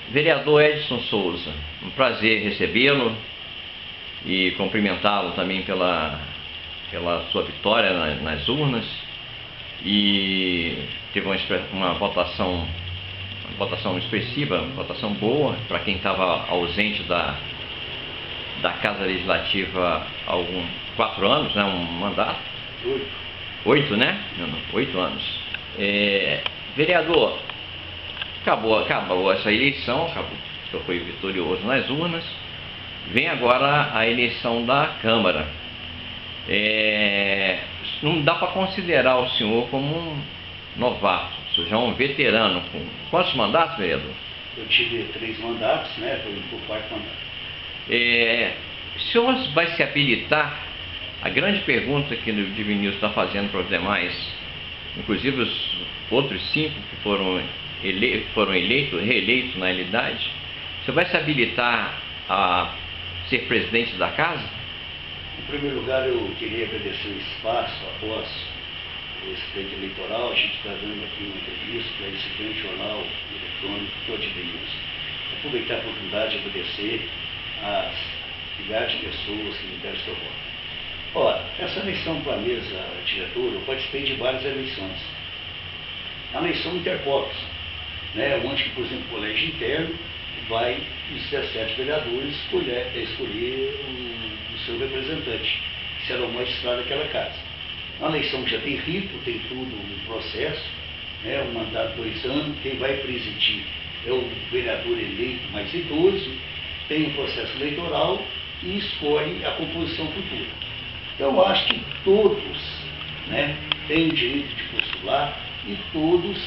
Vereador Edson Souza, um prazer recebê-lo e cumprimentá-lo também pela sua vitória nas urnas. E teve uma votação expressiva, uma votação boa para quem estava ausente da Casa Legislativa há 4 anos, né, um mandato. 8, né? Não, 8 anos. Vereador, acabou essa eleição, o senhor foi vitorioso nas urnas. Vem agora a eleição da Câmara. Não dá para considerar o senhor como um novato, o senhor já é um veterano. Com quantos mandatos, vereador? Eu tive 3 mandatos, né? Foi o 4º mandato. O senhor vai se habilitar? A grande pergunta que o Divinilson está fazendo para os demais, inclusive os outros 5 que foram reeleitos na realidade, o senhor vai se habilitar a ser presidente da casa? Em primeiro lugar, eu queria agradecer o espaço após o expediente eleitoral. A gente está dando aqui uma entrevista para esse grande jornal eletrônico todo de Divinilson. Aproveitar a oportunidade de agradecer às milhares de pessoas que me deram seu voto. Ora, essa eleição para a mesa diretora, eu participei de várias eleições. A eleição intercorpus, né, onde, por exemplo, o colégio interno vai, os 17 vereadores, escolher o seu representante, que será o magistrado daquela casa. A eleição já tem rito, tem tudo um processo, né, um mandato de 2 anos, quem vai presidir é o vereador eleito mais idoso, tem um processo eleitoral e escolhe a composição futura. Então, eu acho que todos, né, têm o direito de postular e todos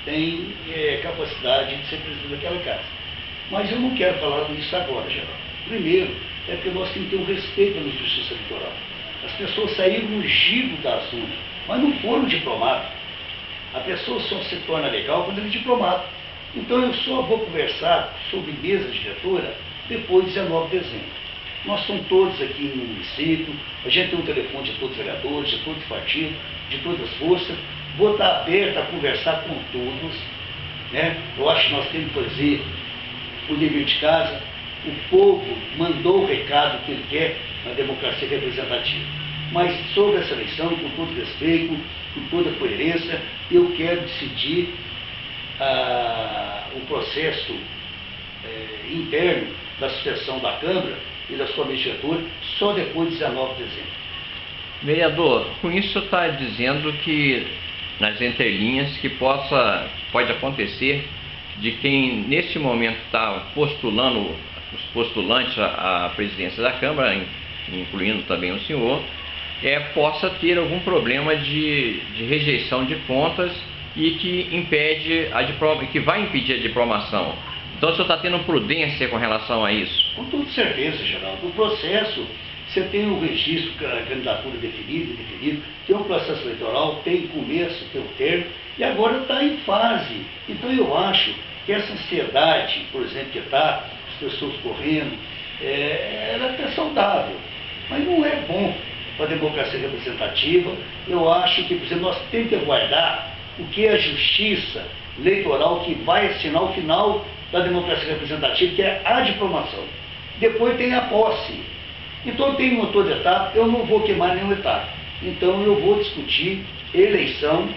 têm capacidade de ser presidente daquela casa. Mas eu não quero falar disso agora, Geraldo. Primeiro, é porque nós temos que ter um respeito pela justiça eleitoral. As pessoas saíram no giro das urnas, mas não foram diplomados. A pessoa só se torna legal quando ele é diplomado. Então, eu só vou conversar sobre mesa diretora depois de 19 de dezembro. Nós somos todos aqui no município, a gente tem um telefone de todos os vereadores, de todos os partidos, de todas as forças. Vou estar aberto a conversar com todos, né? Eu acho que nós temos que fazer o dever de casa. O povo mandou o recado que ele quer na democracia representativa. Mas sobre essa eleição, com todo respeito, com toda coerência, eu quero decidir o processo interno da sucessão da Câmara e da sua legislatura só depois de 19 de dezembro. Vereador, com isso o senhor está dizendo que, nas entrelinhas, que pode acontecer de quem neste momento está postulando, os postulantes à presidência da Câmara, incluindo também o senhor, possa ter algum problema de rejeição de contas e que vai impedir a diplomação. Então o senhor está tendo prudência com relação a isso? Com toda certeza, Geraldo. No processo, você tem o registro, a candidatura definida, indefinido, tem um processo eleitoral, tem começo, tem o termo, e agora está em fase. Então eu acho que essa ansiedade, por exemplo, que está, as pessoas correndo, ela é até saudável, mas não é bom para a democracia representativa. Eu acho que, por exemplo, nós temos que aguardar o que é a justiça eleitoral que vai assinar o final da democracia representativa, que é a diplomação. Depois tem a posse. Então tem uma toda etapa, eu não vou queimar nenhuma etapa. Então eu vou discutir eleição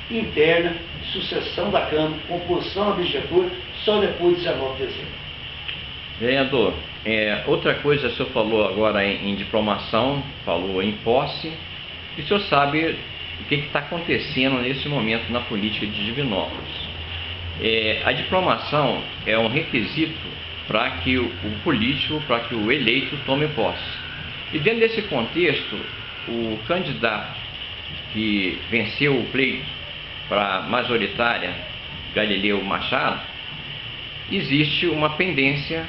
interna, sucessão da Câmara, composição da legislatura, só depois de 19 de dezembro. Vereador, outra coisa, o senhor falou agora em diplomação, falou em posse, e o senhor sabe o que está acontecendo nesse momento na política de Divinópolis. A diplomação é um requisito para que o político, para que o eleito tome posse. E dentro desse contexto, o candidato que venceu o pleito para a majoritária, Galileu Machado, existe uma pendência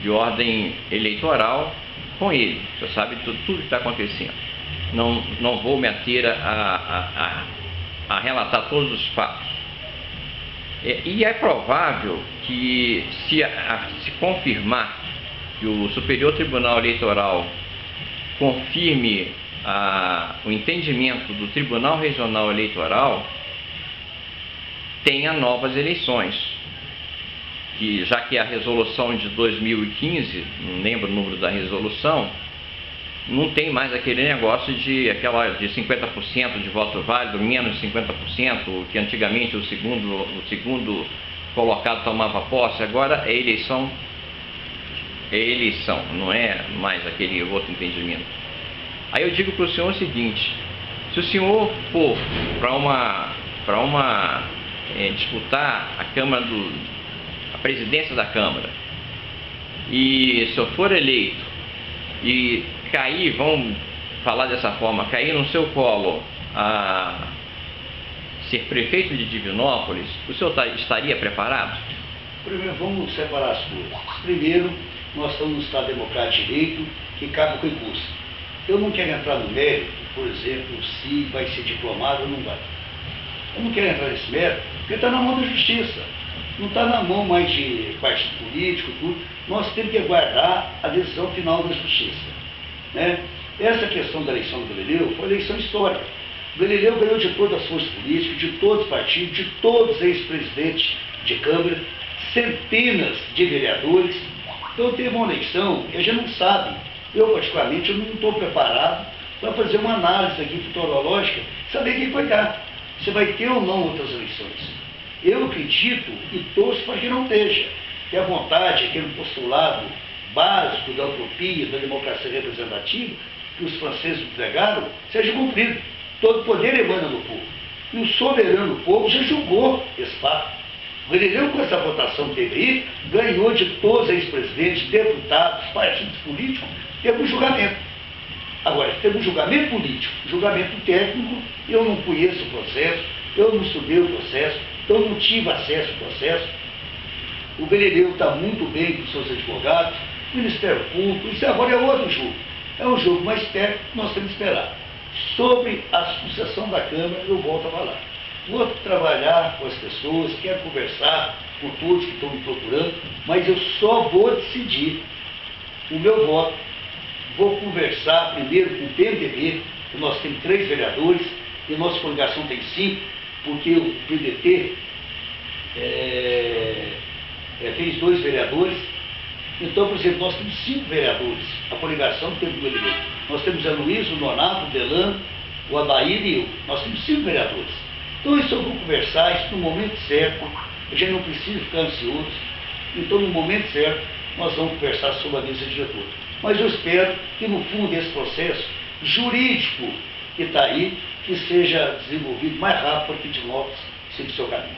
de ordem eleitoral com ele. Você sabe tudo que está acontecendo. Não vou me ater a relatar todos os fatos. E é provável que, se confirmar que o Superior Tribunal Eleitoral confirme o entendimento do Tribunal Regional Eleitoral, tenha novas eleições. que já que a resolução de 2015, não lembro o número da resolução, não tem mais aquele negócio de 50% de voto válido, menos 50%, que antigamente o segundo colocado tomava posse. Agora é eleição, não é mais aquele outro entendimento. Aí eu digo para o senhor o seguinte: se o senhor for para disputar a presidência da Câmara, e se eu for eleito e cair, vamos falar dessa forma, cair no seu colo a ser prefeito de Divinópolis, o senhor estaria preparado? Primeiro, vamos separar as coisas. Primeiro, nós estamos no Estado Democrático de Direito, que cabe o recurso. Eu não quero entrar no mérito, por exemplo, se vai ser diplomado ou não vai. Eu não quero entrar nesse mérito, porque está na mão da Justiça. Não está na mão mais de partido político, tudo. Nós temos que aguardar a decisão final da Justiça, né? Essa questão da eleição do Galileu foi eleição histórica. O Galileu ganhou de todas as forças políticas, de todos os partidos, de todos os ex-presidentes de Câmara, centenas de vereadores. Então teve uma eleição que a gente não sabe. Eu, particularmente, eu não estou preparado para fazer uma análise aqui futurológica, saber quem vai dar. Se vai ter ou não outras eleições. Eu acredito e torço para que não esteja. Que a vontade, aquele postulado básico da utopia, da democracia representativa, que os franceses pregaram, seja cumprido. Todo poder emana do povo. E o soberano povo já julgou esse fato. O Galileu, com essa votação que teve aí, ganhou de todos os ex-presidentes, deputados, partidos políticos, teve um julgamento. Agora, teve um julgamento político, julgamento técnico, eu não conheço o processo, eu não estudei o processo, eu não tive acesso ao processo. O Galileu está muito bem com os seus advogados, o Ministério Público, isso agora é outro jogo. É um jogo mais técnico que nós temos que esperar. Sobre a sucessão da Câmara, eu volto a falar. Vou trabalhar com as pessoas, quero conversar com todos que estão me procurando, mas eu só vou decidir o meu voto. Vou conversar primeiro com o PMDB, que nós temos 3 vereadores, e nossa coligação tem 5, porque o PDT fez 2 vereadores. Então, por exemplo, nós temos 5 vereadores, a coligação tem o Galileu. Nós temos a Luísa, o Nonato, o Delano, o Adair e eu. Nós temos 5 vereadores. Então, isso eu vou conversar, isso no momento certo. A gente não precisa ficar ansioso. Então, no momento certo, nós vamos conversar sobre a mesa diretora. Mas eu espero que, no fundo desse processo jurídico que está aí, que seja desenvolvido mais rápido para que Divinópolis siga o seu caminho.